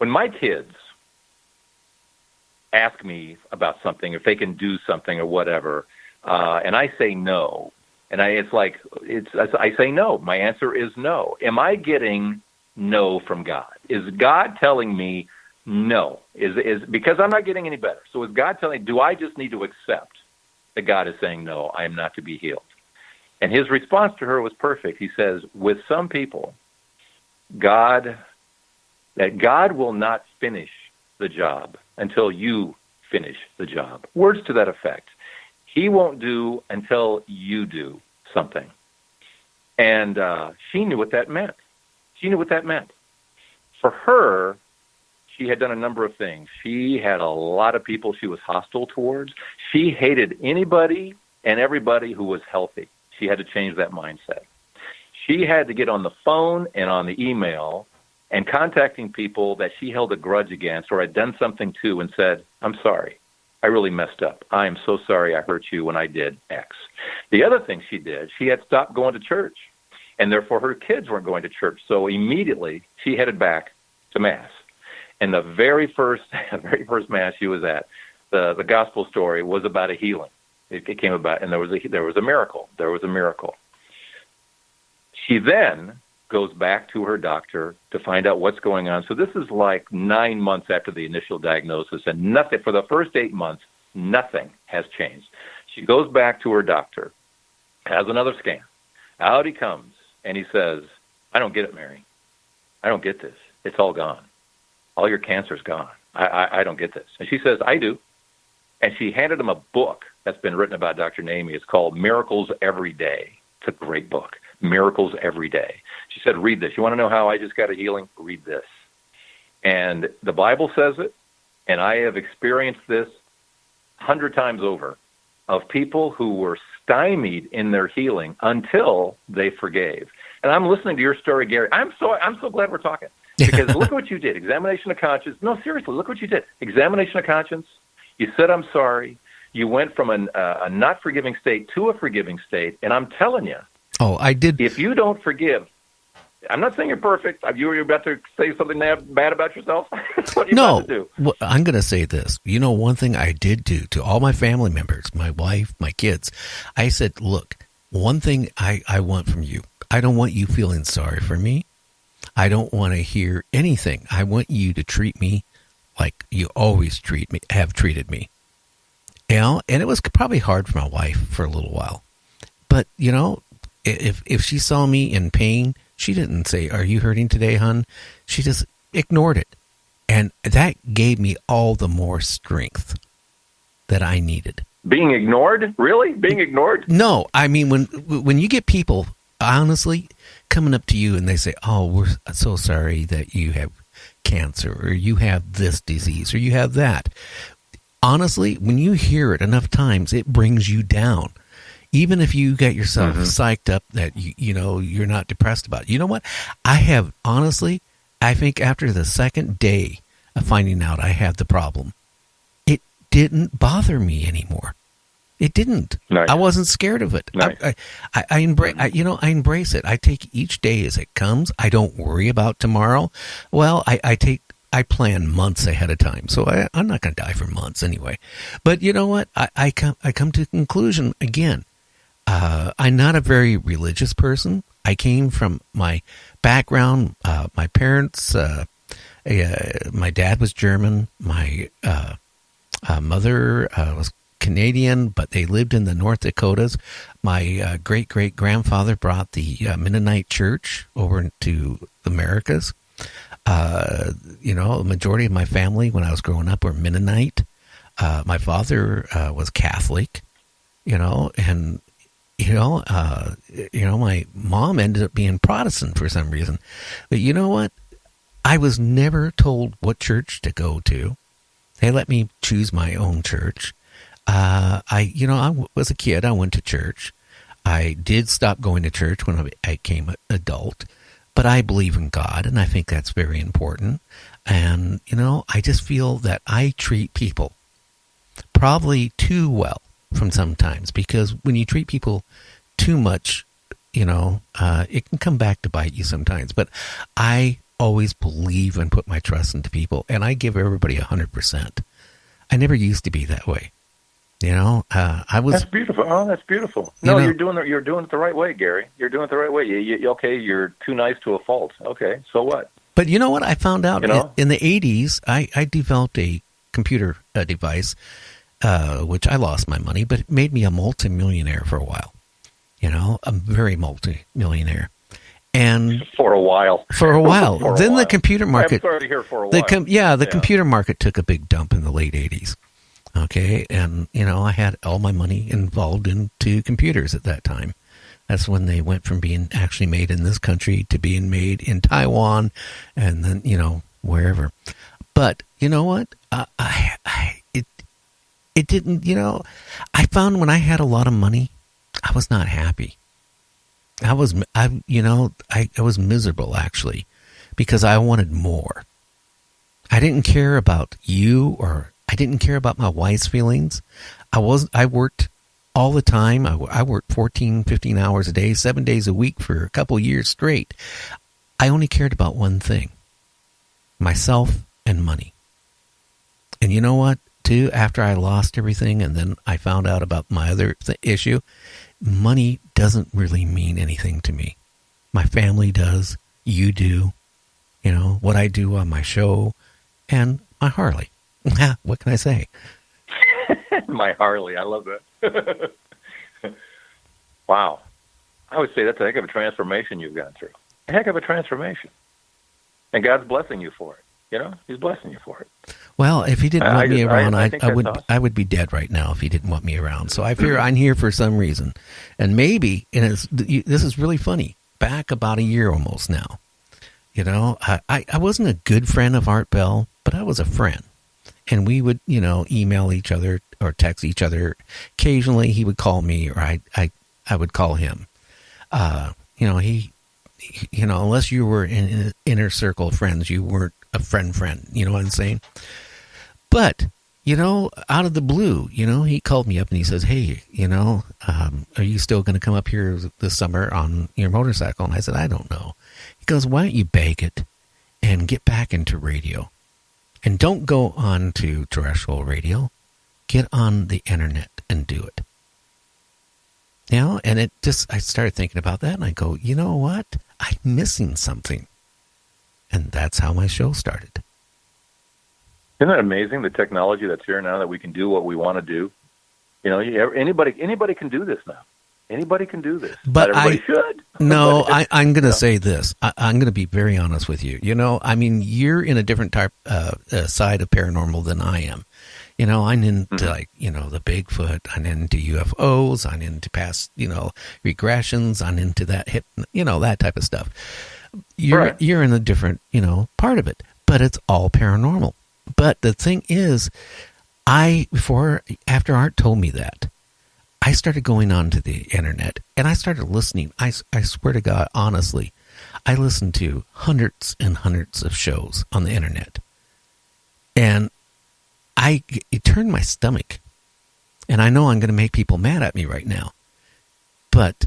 when my kids ask me about something, if they can do something or whatever, and I say no, and I say no. My answer is no. Am I getting no from God? Is God telling me no? Is because I'm not getting any better. So is God telling? Do I just need to accept that God is saying no? I am not to be healed. And his response to her was perfect. He says, with some people, God will not finish the job until you finish the job. Words to that effect. He won't do until you do something. And she knew what that meant. She knew what that meant. For her, she had done a number of things. She had a lot of people she was hostile towards. She hated anybody and everybody who was healthy. She had to change that mindset. She had to get on the phone and on the email and contacting people that she held a grudge against or had done something to and said, I'm sorry. I really messed up. I am so sorry I hurt you when I did X. The other thing she did, she had stopped going to church, and therefore her kids weren't going to church. So immediately she headed back to Mass. And the very first Mass she was at, the gospel story was about a healing. It came about, and there was a miracle. There was a miracle. She then goes back to her doctor to find out what's going on. So this is like 9 months after the initial diagnosis, and nothing for the first 8 months, nothing has changed. She goes back to her doctor, has another scan. Out he comes, and he says, I don't get it, Mary. I don't get this. It's all gone. All your cancer's gone. I don't get this. And she says, I do. And she handed him a book that's been written about Dr. Naomi. It's called Miracles Every Day. It's a great book. Miracles Every Day. She said, read this. You want to know how I just got a healing? Read this. And the Bible says it, and I have experienced this 100 times over of people who were stymied in their healing until they forgave. And I'm listening to your story, Gary. I'm so glad we're talking. Because look what you did. Examination of conscience. No, seriously, look what you did. Examination of conscience. You said, I'm sorry. You went from a not forgiving state to a forgiving state. And I'm telling you, oh, I did. If you don't forgive, I'm not saying you're perfect. You're about to say something bad about yourself. What are you about to do? Well, I'm going to say this. You know, one thing I did do to all my family members, my wife, my kids, I said, look, one thing I want from you, I don't want you feeling sorry for me. I don't want to hear anything. I want you to treat me like you always have treated me. You know, and it was probably hard for my wife for a little while. But, you know, if she saw me in pain, she didn't say, are you hurting today, hon? She just ignored it. And that gave me all the more strength that I needed. Being ignored? Really? Being ignored? No. I mean, when you get people, honestly, coming up to you and they say, oh, we're so sorry that you have cancer or you have this disease or you have that. Honestly, when you hear it enough times, it brings you down. Even if you get yourself psyched up that, you know, you're not depressed about it. You know what? I have, honestly, I think after the second day of finding out I had the problem, it didn't bother me anymore. It didn't. Nice. I wasn't scared of it. Nice. I embrace it. I take each day as it comes. I don't worry about tomorrow. Well, I plan months ahead of time, so I'm not going to die for months anyway. But you know what? I come to the conclusion again. I'm not a very religious person. I came from my background. My parents, my dad was German. My mother was Canadian, but they lived in the North Dakotas. My great-great-grandfather brought the Mennonite church over into the Americas. You know, the majority of my family when I was growing up were Mennonite. My father was Catholic, you know, and my mom ended up being Protestant for some reason. But you know what? I was never told what church to go to. They let me choose my own church. I was a kid. I went to church. I did stop going to church when I became an adult. But I believe in God, and I think that's very important. And, you know, I just feel that I treat people probably too well from sometimes, because when you treat people too much, you know, it can come back to bite you sometimes. But I always believe and put my trust into people, and I give everybody 100%. I never used to be that way. I was. That's beautiful. Oh, that's beautiful. No, you're doing it the right way, Gary. You're doing it the right way. Okay, you're too nice to a fault. Okay, so what? But you know what? I found out in the 80s, I developed a computer device, which I lost my money, but it made me a multimillionaire for a while. A very multimillionaire. And for a while. Then the computer market. I'm sorry to hear for a while. The computer market took a big dump in the late 80s. Okay, and I had all my money involved into computers at that time. That's when they went from being actually made in this country to being made in Taiwan, and then wherever. But you know what? It didn't. I found when I had a lot of money, I was not happy. I was miserable actually, because I wanted more. I didn't care about you, or I didn't care about my wife's feelings. I worked all the time. I worked 14, 15 hours a day, 7 days a week for a couple years straight. I only cared about one thing: myself and money. And you know what, too? After I lost everything and then I found out about my other issue, money doesn't really mean anything to me. My family does. You do. What I do on my show, and my Harley. What can I say? My Harley. I love that. Wow. I would say that's a heck of a transformation you've gone through. A heck of a transformation. And God's blessing you for it. He's blessing you for it. Well, if he didn't want me around, I would be dead right now if he didn't want me around. So I figure I'm here for some reason. And maybe, this is really funny, back about a year almost now, I wasn't a good friend of Art Bell, but I was a friend. And we would, email each other or text each other. Occasionally he would call me, or I would call him. Unless you were in an inner circle of friends, you weren't a friend, you know what I'm saying? But, out of the blue, he called me up and he says, hey, are you still going to come up here this summer on your motorcycle? And I said, I don't know. He goes, why don't you bag it and get back into radio? And don't go on to terrestrial radio. Get on the internet and do it. And I started thinking about that, and I go, you know what? I'm missing something. And that's how my show started. Isn't that amazing, the technology that's here now, that we can do what we want to do? Anybody can do this now. Anybody can do this. But not everybody should. No, I'm going to say this. I'm going to be very honest with you. You're in a different type side of paranormal than I am. I'm into the Bigfoot. I'm into UFOs. I'm into past, regressions. I'm into that that type of stuff. You're in a different, part of it, but it's all paranormal. But the thing is, after Art told me that, I started going on to the internet and I started listening. I swear to God, honestly, I listened to hundreds and hundreds of shows on the internet. And it turned my stomach. And I know I'm going to make people mad at me right now. But,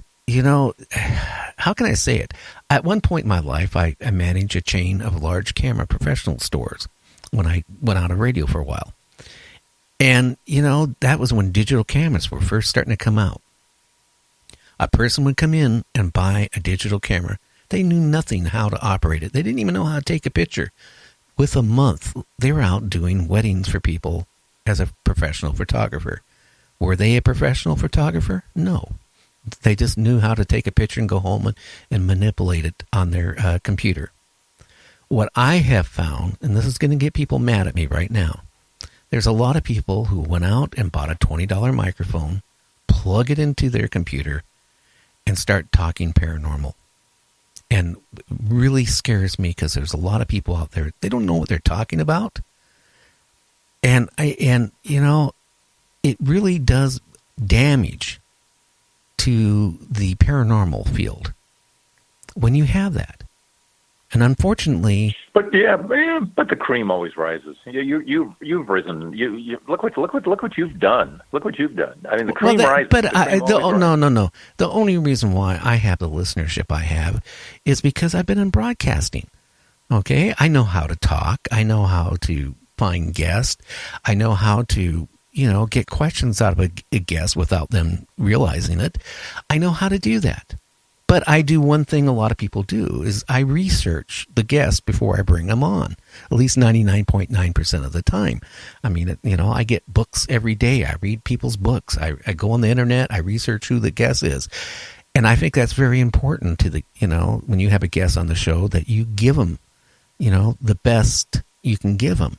how can I say it? At one point in my life, I managed a chain of large camera professional stores when I went out of radio for a while. And, that was when digital cameras were first starting to come out. A person would come in and buy a digital camera. They knew nothing how to operate it. They didn't even know how to take a picture. With a month, they were out doing weddings for people as a professional photographer. Were they a professional photographer? No. They just knew how to take a picture and go home and manipulate it on their computer. What I have found, and this is going to get people mad at me right now, there's a lot of people who went out and bought a $20 microphone, plug it into their computer, and start talking paranormal. And really scares me because there's a lot of people out there, they don't know what they're talking about. And it really does damage to the paranormal field when you have that. And unfortunately, but the cream always rises. You've risen. You look what you've done. Look what you've done. I mean, the cream rises. But no. The only reason why I have the listenership I have is because I've been in broadcasting. Okay, I know how to talk. I know how to find guests. I know how to, get questions out of a guest without them realizing it. I know how to do that. But I do one thing a lot of people do is I research the guests before I bring them on, at least 99.9% of the time. I mean, I get books every day. I read people's books. I go on the internet. I research who the guest is. And I think that's very important to when you have a guest on the show that you give them, the best you can give them.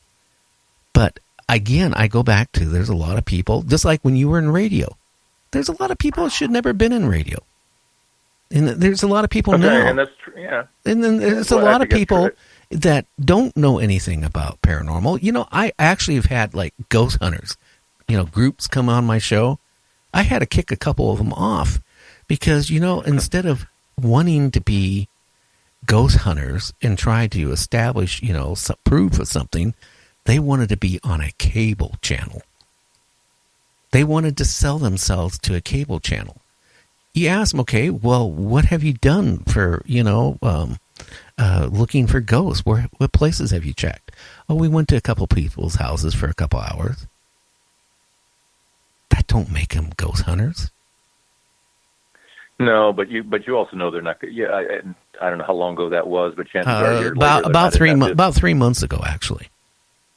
But again, I go back to there's a lot of people, just like when you were in radio. There's a lot of people that should never been in radio. And there's a lot of people now. And that's true, yeah. And then there's a lot of people that don't know anything about paranormal. I actually have had like ghost hunters, groups come on my show. I had to kick a couple of them off because, instead of wanting to be ghost hunters and try to establish, proof of something, they wanted to be on a cable channel. They wanted to sell themselves to a cable channel. You ask them, okay, well, what have you done for, looking for ghosts? What places have you checked? Oh, we went to a couple people's houses for a couple hours. That don't make them ghost hunters. No, but you also know they're not. Yeah, I don't know how long ago that was, but chances are about 3 months ago, actually.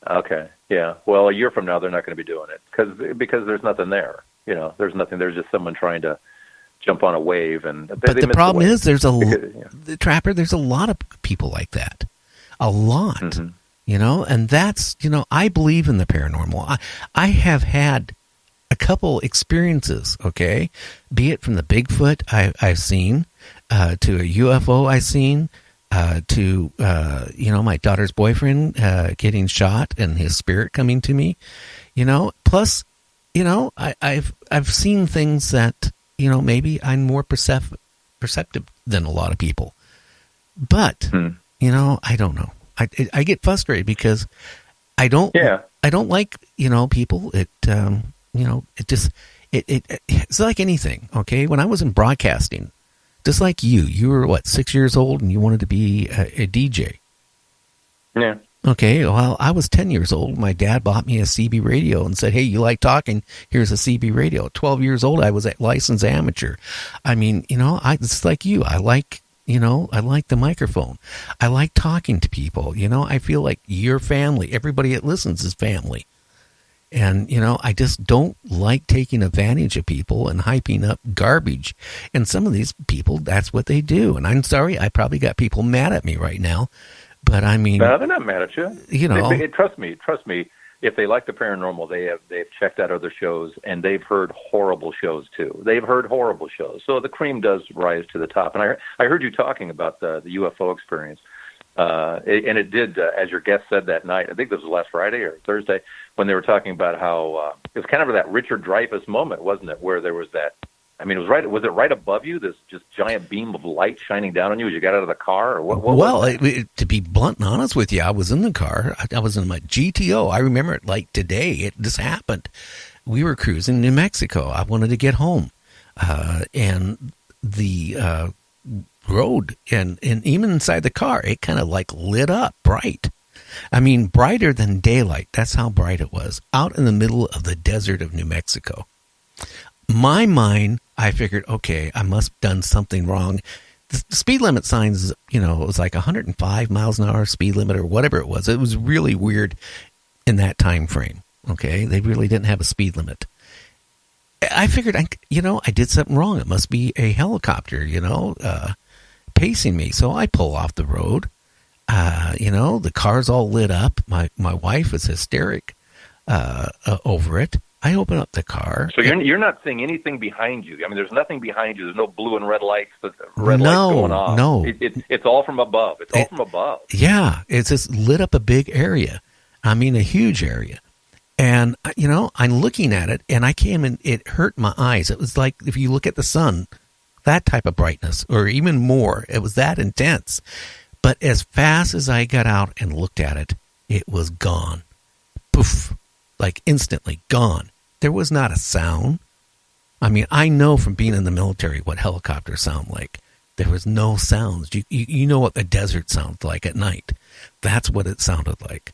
Okay, yeah. Well, a year from now, they're not going to be doing it because there's nothing there. There's nothing. There's just someone trying to jump on a wave, but the problem is there's Trapper. There's a lot of people like that, a lot. Mm-hmm. And that's I believe in the paranormal. I have had a couple experiences. Okay, be it from the Bigfoot I've seen to a UFO I've seen. To my daughter's boyfriend getting shot and his spirit coming to me, Plus, I've seen things that maybe I'm more perceptive than a lot of people, but I don't know. I get frustrated because I don't like people. It's like anything. Okay, when I was in broadcasting. Just like you were, 6 years old and you wanted to be a DJ? Yeah. Okay, well, I was 10 years old. My dad bought me a CB radio and said, hey, you like talking? Here's a CB radio. At 12 years old, I was a licensed amateur. I mean, it's like you. I like the microphone. I like talking to people. I feel like your family, everybody that listens is family. And, I just don't like taking advantage of people and hyping up garbage. And some of these people, that's what they do. And I'm sorry, I probably got people mad at me right now. But I mean... No, they're not mad at you. Trust me, if they like the paranormal, they've checked out other shows, and they've heard horrible shows, too. They've heard horrible shows. So the cream does rise to the top. And I heard you talking about the UFO experience. And it did, as your guest said that night, I think this was last Friday or Thursday, when they were talking about how it was kind of that Richard Dreyfuss moment, wasn't it, where there was that, was it right above you, this just giant beam of light shining down on you as you got out of the car? Or what well, to be blunt and honest with you, I was in the car. I was in my GTO. I remember it like today. This happened. We were cruising New Mexico. I wanted to get home. And the road and even inside the car, it kind of like lit up bright. Brighter than daylight. That's how bright it was out in the middle of the desert of New Mexico. My mind, I figured, okay, I must have done something wrong. The speed limit signs, it was like 105 miles an hour speed limit or whatever it was. It was really weird in that time frame. Okay. They really didn't have a speed limit. I figured, I did something wrong. It must be a helicopter, pacing me. So I pull off the road. The car's all lit up. My wife is hysteric over it. I open up the car. So you're not seeing anything behind you. There's nothing behind you. There's no blue and red lights. Lights going off. No, it's all from above. It's all from above. Yeah, it's just lit up a big area. A huge area. And I'm looking at it, and I came and it hurt my eyes. It was like if you look at the sun, that type of brightness, or even more. It was that intense. But as fast as I got out and looked at it, it was gone. Poof. Like instantly gone. There was not a sound. I know from being in the military what helicopters sound like. There was no sounds. You know what a desert sounds like at night. That's what it sounded like.